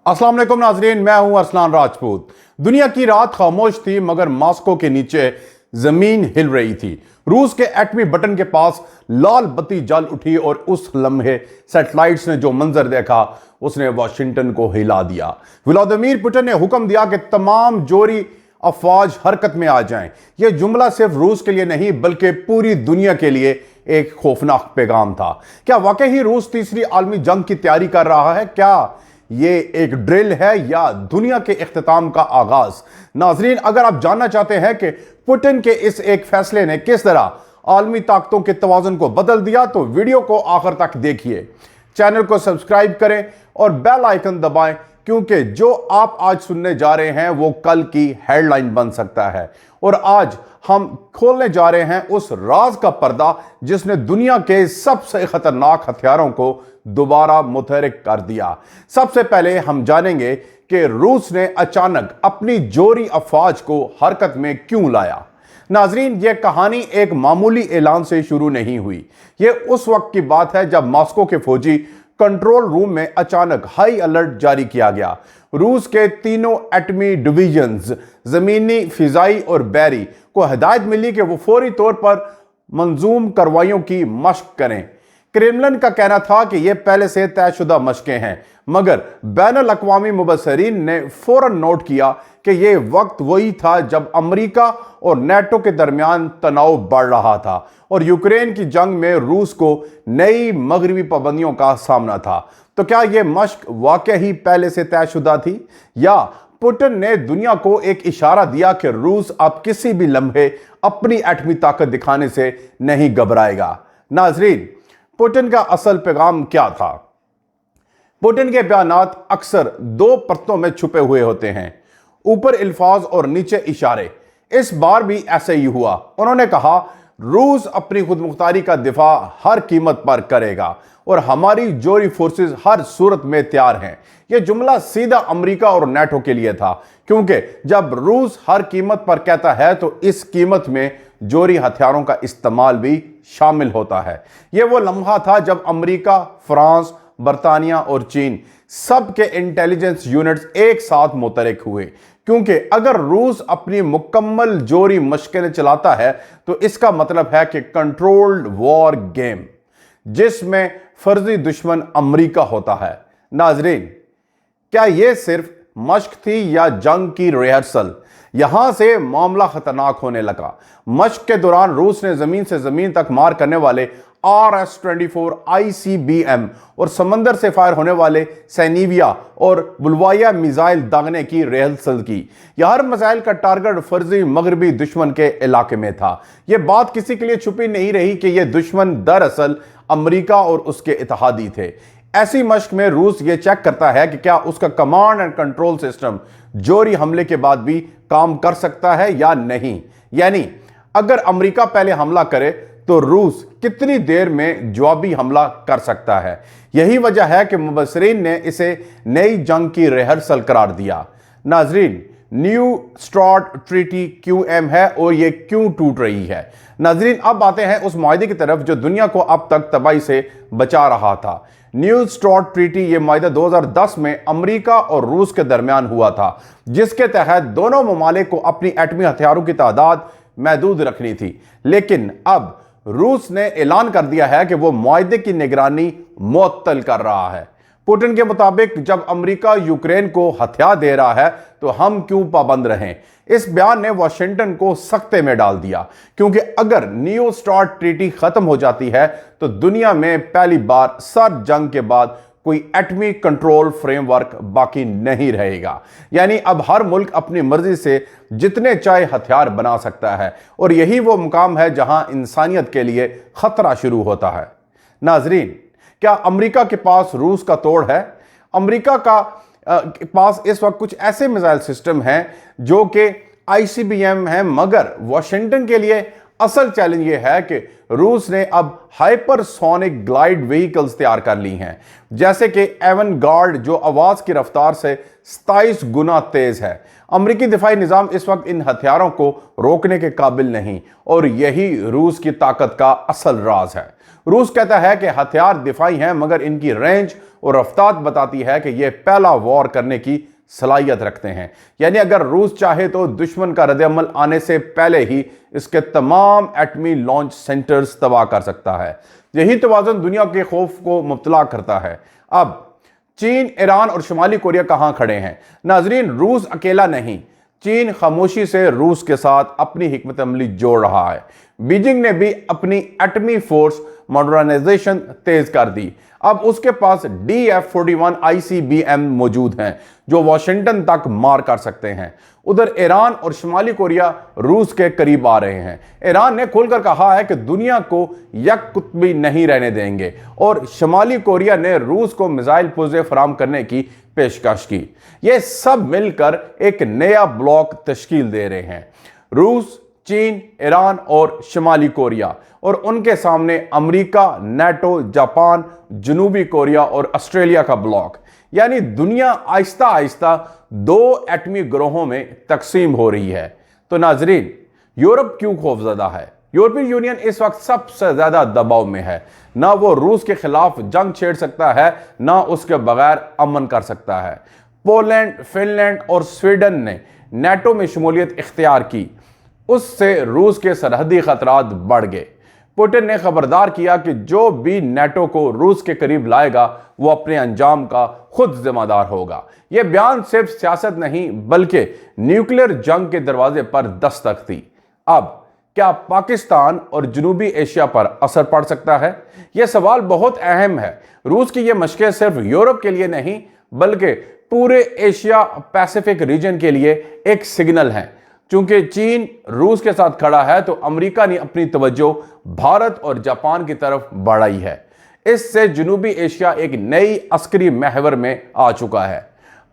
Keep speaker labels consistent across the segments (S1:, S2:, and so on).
S1: अस्सलाम वालेकुम नाजरीन, मैं हूं अरसलान राजपूत। दुनिया की रात खामोश थी मगर मॉस्को के नीचे जमीन हिल रही थी। रूस के एटमी बटन के पास लाल बत्ती जल उठी और उस लम्हे सैटेलाइट्स ने जो मंजर देखा उसने वाशिंगटन को हिला दिया। व्लादिमीर पुतिन ने हुक्म दिया कि तमाम जोरी अफवाज हरकत में आ जाएं। यह जुमला सिर्फ रूस के लिए नहीं बल्कि पूरी दुनिया के लिए एक खौफनाक पैगाम था। क्या वाकई ही रूस तीसरी आलमी जंग की तैयारी कर रहा है? क्या ये एक ड्रिल है या दुनिया के इख्तिताम का आगाज? नाजरीन, अगर आप जानना चाहते हैं कि पुतिन के इस एक फैसले ने किस तरह आलमी ताकतों के तवाज़ुन को बदल दिया तो वीडियो को आखिर तक देखिए। चैनल को सब्सक्राइब करें और बेल आइकन दबाएं क्योंकि जो आप आज सुनने जा रहे हैं वो कल की हेडलाइन बन सकता है। और आज हम खोलने जा रहे हैं उस राज का पर्दा जिसने दुनिया के सबसे खतरनाक हथियारों को दोबारा मुतहरिक कर दिया। सबसे पहले हम जानेंगे कि रूस ने अचानक अपनी जोरी अफवाज को हरकत में क्यों लाया। नाजरीन, यह कहानी एक मामूली ऐलान से शुरू नहीं हुई। यह उस वक्त की बात है जब मॉस्को के फौजी कंट्रोल रूम में अचानक हाई अलर्ट जारी किया गया। रूस के तीनों एटमी डिवीजन्स जमीनी, फिजाई और बहरी को हिदायत मिली कि वो फौरी तौर पर मंजूम कार्रवाइयों की मशक करें। क्रेमलिन का कहना था कि यह पहले से तयशुदा मशकें हैं, मगर बैनुल अक़वामी मुबस्सिरीन ने फौरन नोट किया कि यह वक्त वही था जब अमेरिका और नेटो के दरमियान तनाव बढ़ रहा था और यूक्रेन की जंग में रूस को नई मगरबी पाबंदियों का सामना था। तो क्या यह मशक वाकई ही पहले से तयशुदा थी या पुतिन ने दुनिया को एक इशारा दिया कि रूस अब किसी भी लम्हे अपनी एटमी ताकत दिखाने से नहीं घबराएगा? नाजरीन, पुतिन का असल पैगाम क्या था? पुतिन के बयानात अक्सर दो परतों में छुपे हुए होते हैं, ऊपर अल्फाज और नीचे इशारे। इस बार भी ऐसे ही हुआ। उन्होंने कहा, रूस अपनी खुदमुख्तारी का दिफा हर कीमत पर करेगा और हमारी जोरी फोर्सेस हर सूरत में तैयार हैं। यह जुमला सीधा अमेरिका और नेटो के लिए था क्योंकि जब रूस हर कीमत पर कहता है तो इस कीमत में जोरी हथियारों का इस्तेमाल भी शामिल होता है। यह वो लम्हा था जब अमेरिका, फ्रांस, बरतानिया और चीन सब के इंटेलिजेंस यूनिट्स एक साथ मुतहरिक हुए क्योंकि अगर रूस अपनी मुकम्मल जोरी मशकें चलाता है तो इसका मतलब है कि कंट्रोल्ड वॉर गेम जिसमें फर्जी दुश्मन अमेरिका होता है। नाजरीन, क्या यह सिर्फ मशक थी या जंग की रिहर्सल? यहां से मामला खतरनाक होने लगा। मशक के दौरान रूस ने जमीन से जमीन तक मार करने वाले RS-24 ICBM और समंदर से फायर होने वाले सैनिविया और बुलवाया मिसाइल दागने की रिहर्सल की। यह हर मिसाइल का टारगेट फर्जी मगरबी दुश्मन के इलाके में था। यह बात किसी के लिए छुपी नहीं रही कि यह दुश्मन दरअसल अमेरिका और उसके इत्तेहादी थे। ऐसी मशक में रूस यह चेक करता है कि क्या उसका कमांड एंड कंट्रोल सिस्टम जोरी हमले के बाद भी काम कर सकता है या नहीं। यानी अगर अमेरिका पहले हमला करे तो रूस कितनी देर में जवाबी हमला कर सकता है। यही वजह है कि मुबस्सिरीन ने इसे नई जंग की रिहर्सल करार दिया। नाजरीन, न्यू स्टार्ट ट्रीटी क्यों अहम है और यह क्यों टूट रही है? नाजरीन, अब आते हैं उस मुआहदे की तरफ जो दुनिया को अब तक तबाही से बचा रहा था। न्यू स्टार्ट ट्रीटी यह मुआहदा 2010 में अमेरिका और रूस के दरमियान हुआ था जिसके तहत दोनों ममालिक को अपनी एटमी हथियारों की तादाद महदूद रखनी थी। लेकिन अब रूस ने ऐलान कर दिया है कि वो मुआहदे की निगरानी मुअत्तल कर रहा है। पुतिन के मुताबिक जब अमेरिका यूक्रेन को हथियार दे रहा है तो हम क्यों पाबंद रहें? इस बयान ने वाशिंगटन को सख्ते में डाल दिया क्योंकि अगर न्यू स्टार्ट ट्रीटी खत्म हो जाती है तो दुनिया में पहली बार सर्द जंग के बाद कोई एटमी कंट्रोल फ्रेमवर्क बाकी नहीं रहेगा। यानी अब हर मुल्क अपनी मर्जी से जितने चाहे हथियार बना सकता है और यही वो मुकाम है जहां इंसानियत के लिए खतरा शुरू होता है। नाजरीन, क्या अमेरिका के पास रूस का तोड़ है? अमेरिका का पास इस वक्त कुछ ऐसे मिसाइल सिस्टम हैं जो कि ICBM हैं, मगर वाशिंगटन के लिए असल चैलेंज ये है कि रूस ने अब हाइपरसोनिक ग्लाइड व्हीकल्स तैयार कर ली हैं, जैसे कि एवनगार्ड जो आवाज की रफ्तार से 27 गुना तेज है। अमेरिकी दिफाई निजाम इस वक्त इन हथियारों को रोकने के काबिल नहीं, और यही रूस की ताकत का असल राज है। रूस कहता है कि हथियार दिफाई हैं, मगर इनकी रेंज और रफ्तार बताती है कि यह पहला वॉर करने की सलाहियत रखते हैं। यानी अगर रूस चाहे तो दुश्मन का रद्द-ए-अमल आने से पहले ही इसके तमाम एटमी लॉन्च सेंटर्स तबाह कर सकता है। यही तवाज़ुन दुनिया के खौफ को मुब्तला करता है। अब चीन, ईरान और शुमाली कोरिया कहां खड़े हैं? नाजरीन, रूस अकेला नहीं, चीन खामोशी से रूस के साथ अपनी हिकमत अमली जोड़ रहा है। बीजिंग ने भी अपनी एटमी फोर्स मॉडर्नाइजेशन तेज कर दी। अब उसके पास DF-41 ICBM मौजूद हैं जो वाशिंगटन तक मार कर सकते हैं। उधर ईरान और शुमाली कोरिया रूस के करीब आ रहे हैं। ईरान ने खुलकर कहा है कि दुनिया को यककुतबी नहीं रहने देंगे, और शुमाली कोरिया ने रूस को मिसाइल पुर्जे फराम करने की पेशकश की। ये सब मिलकर एक नया ब्लॉक तश्कील दे रहे हैं। रूस, चीन, ईरान और शुमाली कोरिया, और उनके सामने अमेरिका, नाटो, जापान, जनूबी कोरिया और ऑस्ट्रेलिया का ब्लॉक। यानी दुनिया आहिस्ता आहिस्ता दो एटमी ग्रोहों में तकसीम हो रही है। तो नाजरीन, यूरोप क्यों खौफजदा है? यूरोपीय यूनियन इस वक्त सबसे ज्यादा दबाव में है। ना वो रूस के खिलाफ जंग छेड़ सकता है, ना उसके बगैर अमन कर सकता है। पोलैंड, फिनलैंड और स्वीडन ने नाटो में शमूलियत इख्तियार की, उससे रूस के सरहदी खतरात बढ़ गए। पुतिन ने खबरदार किया कि जो भी नाटो को रूस के करीब लाएगा वो अपने अंजाम का खुद जिम्मेदार होगा। यह बयान सिर्फ सियासत नहीं बल्कि न्यूक्लियर जंग के दरवाजे पर दस्तक थी। अब क्या पाकिस्तान और जनूबी एशिया पर असर पड़ सकता है? यह सवाल बहुत अहम है। रूस की यह मशकें सिर्फ यूरोप के लिए नहीं बल्कि पूरे एशिया पैसिफिक रीजन के लिए एक सिग्नल है। चूंकि चीन रूस के साथ खड़ा है तो अमेरिका ने अपनी तवज्जो भारत और जापान की तरफ बढ़ाई है। इससे जनूबी एशिया एक नई अस्करी महवर में आ चुका है।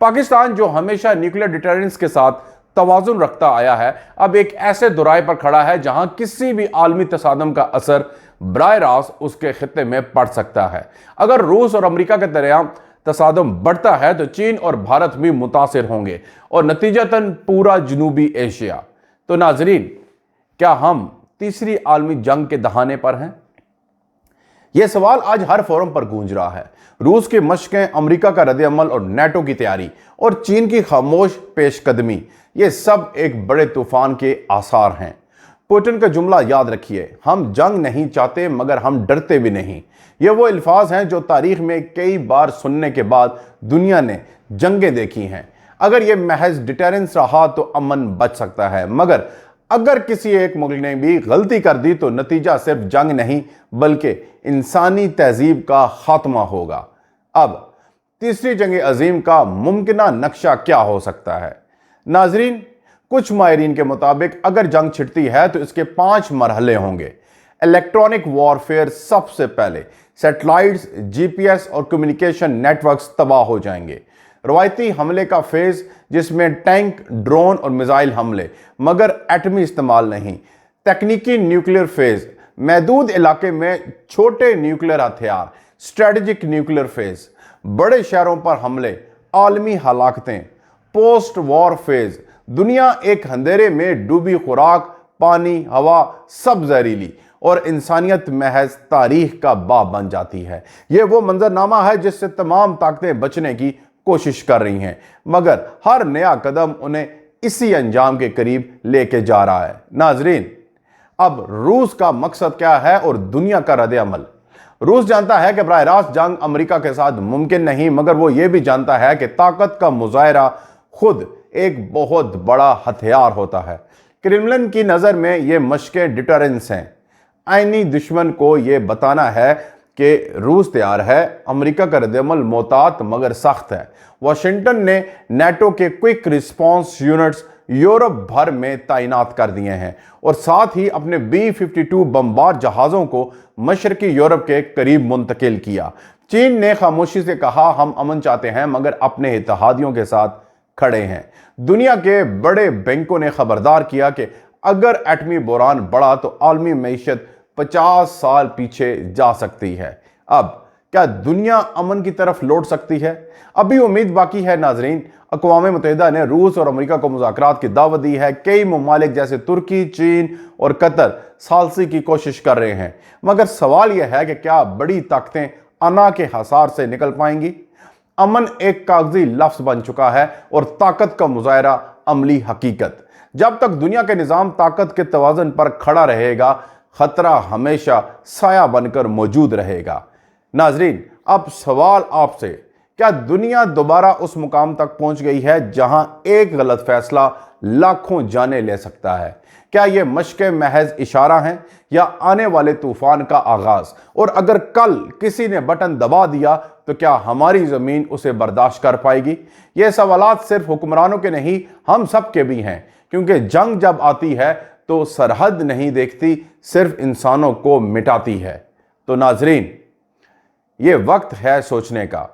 S1: पाकिस्तान जो हमेशा न्यूक्लियर डिटरेंस के साथ तवाजुन रखता आया है, अब एक ऐसे दुराए पर खड़ा है जहां किसी भी आलमी तसादम का असर बराह रास्त उसके खित्ते में पड़ सकता है। अगर रूस और अमेरिका के दरमियान तसादम बढ़ता है तो चीन और भारत भी मुतासिर होंगे और नतीजतन पूरा जनूबी एशिया। तो नाजरीन, क्या हम तीसरी आलमी जंग के दहाने पर हैं? यह सवाल आज हर फोरम पर गूंज रहा है। रूस की मशकें, अमेरिका का रद्द-ए-अमल और नाटो की तैयारी और चीन की खामोश पेशकदमी, ये सब एक बड़े तूफान के आसार हैं। पुतिन का जुमला याद रखिए, हम जंग नहीं चाहते मगर हम डरते भी नहीं। ये वो अल्फाज हैं जो तारीख में कई बार सुनने के बाद दुनिया ने जंगें देखी हैं। अगर ये महज डिटरेंस रहा तो अमन बच सकता है, मगर अगर किसी एक मुल्क ने भी गलती कर दी तो नतीजा सिर्फ जंग नहीं बल्कि इंसानी तहजीब का खात्मा होगा। अब तीसरी जंग अजीम का मुमकिना नक्शा क्या हो सकता है? नाजरीन, कुछ माहिरीन के मुताबिक अगर जंग छिड़ती है तो इसके 5 मरहले होंगे। इलेक्ट्रॉनिक वॉरफेयर सबसे पहले, सैटेलाइट्स, GPS और कम्युनिकेशन नेटवर्क्स तबाह हो जाएंगे। रवायती हमले का फेज जिसमें टैंक, ड्रोन और मिसाइल हमले मगर एटमी इस्तेमाल नहीं। तकनीकी न्यूक्लियर फेज, महदूद इलाके में छोटे न्यूक्लियर हथियार। स्ट्रेटेजिक न्यूक्लियर फेज, बड़े शहरों पर हमले, आलमी हलाकतें। पोस्ट वॉर फेज, दुनिया एक अंधेरे में डूबी, खुराक, पानी, हवा सब जहरीली और इंसानियत महज तारीख का बाप बन जाती है। यह वो मंजरनामा है जिससे तमाम ताकतें बचने की कोशिश कर रही हैं, मगर हर नया कदम उन्हें इसी अंजाम के करीब लेके जा रहा है। नाजरीन, अब रूस का मकसद क्या है और दुनिया का रद्द-ए-अमल? रूस जानता है कि बराह रास्त जंग अमेरिका के साथ मुमकिन नहीं, मगर वो ये भी जानता है कि ताकत का मुजाहरा खुद एक बहुत बड़ा हथियार होता है। क्रेमलिन की नज़र में ये मशकें डिटरेंस हैं। आईनी दुश्मन को यह बताना है कि रूस तैयार है, अमेरिका का रद्द-ए-अमल मोहतात मगर सख्त है। वाशिंगटन ने नाटो के क्विक रिस्पॉन्स यूनिट्स यूरोप भर में तैनात कर दिए हैं और साथ ही अपने B-52 बमबार जहाज़ों को मशरकी यूरोप के करीब मुंतकिल किया। चीन ने खामोशी से कहा, हम अमन चाहते हैं मगर अपने इत्तेहादियों के साथ खड़े हैं। दुनिया के बड़े बैंकों ने खबरदार किया कि अगर एटमी बुरान बढ़ा तो आलमी मईशत 50 साल पीछे जा सकती है। अब क्या दुनिया अमन की तरफ लौट सकती है? अभी उम्मीद बाकी है नाजरीन। अक़वाम मुत्तहिदा ने रूस और अमेरिका को मुज़ाकरात की दावत दी है। कई ममालिक जैसे तुर्की, चीन और कतर सालसी की कोशिश कर रहे हैं, मगर सवाल यह है कि क्या बड़ी ताकतें अना के हसार से निकल पाएंगी? अमन एक कागजी लफ्ज बन चुका है और ताकत का मुजाहरा अमली हकीकत। जब तक दुनिया के निज़ाम ताकत के तवाज़ुन पर खड़ा रहेगा, खतरा हमेशा साया बनकर मौजूद रहेगा। नाजरीन, अब सवाल आपसे, क्या दुनिया दोबारा उस मुकाम तक पहुंच गई है जहां एक गलत फैसला लाखों जाने ले सकता है? क्या यह मशक़े महज इशारा हैं या आने वाले तूफान का आगाज? और अगर कल किसी ने बटन दबा दिया तो क्या हमारी जमीन उसे बर्दाश्त कर पाएगी? ये सवालात सिर्फ हुक्मरानों के नहीं, हम सब के भी हैं, क्योंकि जंग जब आती है तो सरहद नहीं देखती, सिर्फ इंसानों को मिटाती है। तो नाजरीन, ये वक्त है सोचने का,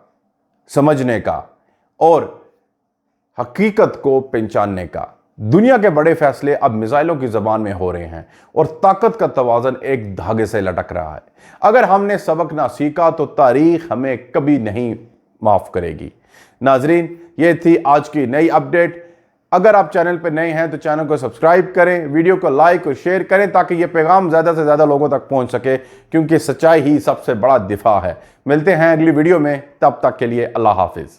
S1: समझने का और हकीकत को पहचानने का। दुनिया के बड़े फैसले अब मिसाइलों की जबान में हो रहे हैं और ताकत का तवाज़ुन एक धागे से लटक रहा है। अगर हमने सबक ना सीखा तो तारीख हमें कभी नहीं माफ करेगी। नाजरीन, ये थी आज की नई अपडेट। अगर आप चैनल पर नए हैं तो चैनल को सब्सक्राइब करें, वीडियो को लाइक और शेयर करें ताकि ये पैगाम ज़्यादा से ज़्यादा लोगों तक पहुंच सके, क्योंकि सच्चाई ही सबसे बड़ा दिफा है। मिलते हैं अगली वीडियो में, तब तक के लिए अल्लाह हाफिज़।